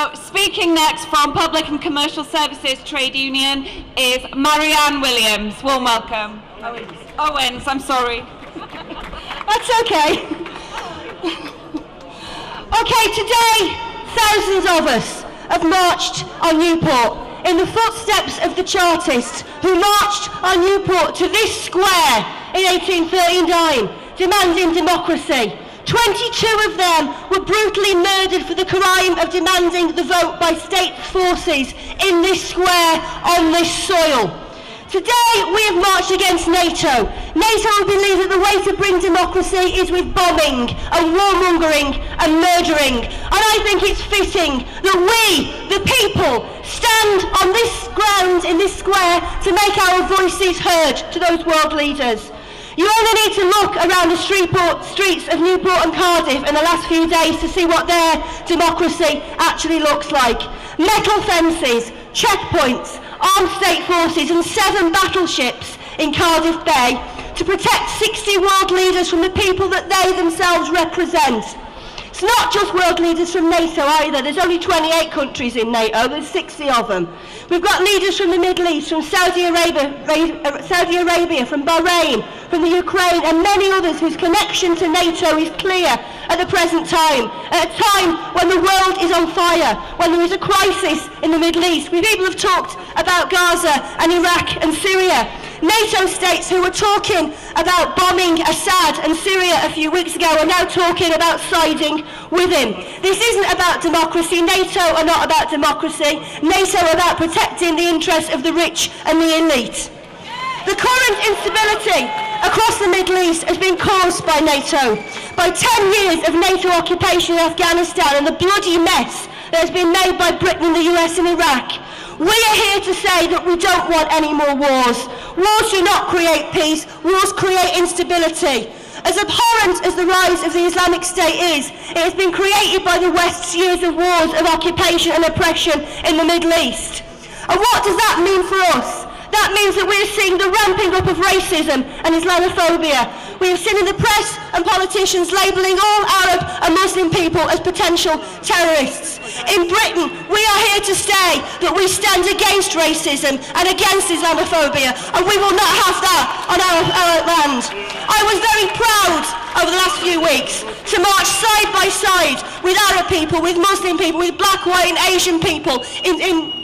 So, speaking next from Public and Commercial Services Trade Union is Marianne Williams. Warm welcome. Owens, I'm sorry. That's okay. Okay, today, thousands of us have marched on Newport in the footsteps of the Chartists who marched on Newport to this square in 1839, demanding democracy. 22 of them were brutally murdered for the crime of demanding the vote by state forces in this square on this soil. Today we have marched against NATO. NATO believe that the way to bring democracy is with bombing and warmongering and murdering. And I think it's fitting that we, the people, stand on this ground in this square to make our voices heard to those world leaders. You only need to look around the streets of Newport and Cardiff in the last few days to see what their democracy actually looks like. Metal fences, checkpoints, armed state forces and 7 battleships in Cardiff Bay to protect 60 world leaders from the people that they themselves represent. It's not just world leaders from NATO either. There's only 28 countries in NATO, there's 60 of them. We've got leaders from the Middle East, from Saudi Arabia, from Bahrain, from the Ukraine and many others whose connection to NATO is clear at the present time, at a time when the world is on fire, when there is a crisis in the Middle East. We people have talked about Gaza and Iraq and Syria. NATO states who were talking about bombing Assad and Syria a few weeks ago are now talking about siding with him. This isn't about democracy. NATO are not about democracy. NATO are about protecting the interests of the rich and the elite. The current instability across the Middle East has been caused by NATO, by 10 years of NATO occupation in Afghanistan and the bloody mess that has been made by Britain and the US in Iraq. We are here to say that we don't want any more wars. Wars do not create peace, wars create instability. As abhorrent as the rise of the Islamic State is, it has been created by the West's years of wars, of occupation and oppression in the Middle East. And what does that mean for us? That means that we're seeing the ramping up of racism and Islamophobia. We have seen in the press and politicians labelling all Arab and Muslim people as potential terrorists. In Britain, we are here to say that we stand against racism and against Islamophobia, and we will not have that on our land. I was very proud over the last few weeks to march side by side with Arab people, with Muslim people, with black, white and Asian people in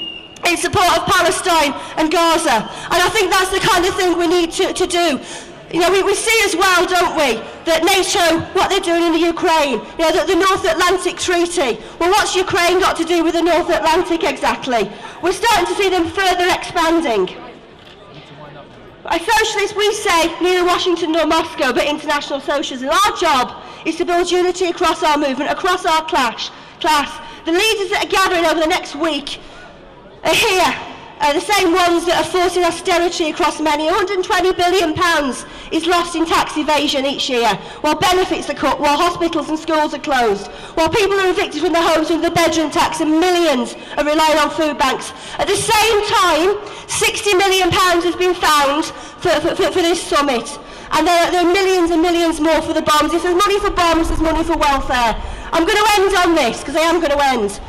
support of Palestine and Gaza. And I think that's the kind of thing we need to do. You know, we see as well, don't we, that NATO, what they're doing in the Ukraine, you know, the North Atlantic Treaty. Well, what's Ukraine got to do with the North Atlantic exactly? We're starting to see them further expanding. As socialists, we say neither Washington nor Moscow, but international socialism. Our job is to build unity across our movement, across our class. The leaders that are gathering over the next week are here, the same ones that are forcing austerity across many. £120 billion is lost in tax evasion each year, while benefits are cut, while hospitals and schools are closed, while people are evicted from their homes with the bedroom tax and millions are relying on food banks. At the same time, £60 million has been found for this summit. And there are millions and millions more for the bombs. If there's money for bombs, there's money for welfare. I'm going to end on this, because I am going to end.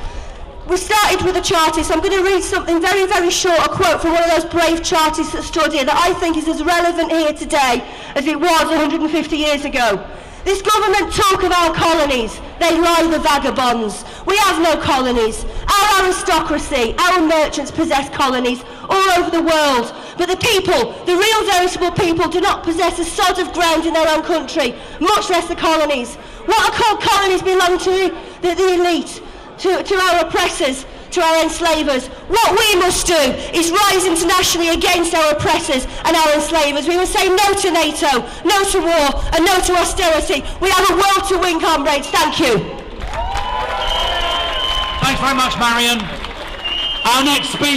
We started with a Chartist. I'm going to read something very, very short, a quote from one of those brave Chartists that stood here that I think is as relevant here today as it was 150 years ago. This government talk of our colonies. They lie, the vagabonds. We have no colonies. Our aristocracy, our merchants possess colonies all over the world. But the people, the real veritable people, do not possess a sod of ground in their own country, much less the colonies. What are called colonies belong to the elite, to our oppressors, to our enslavers. What we must do is rise internationally against our oppressors and our enslavers. We must say no to NATO, no to war, and no to austerity. We have a world to win, comrades. Thank you. Thanks very much, Marianne. Our next speaker.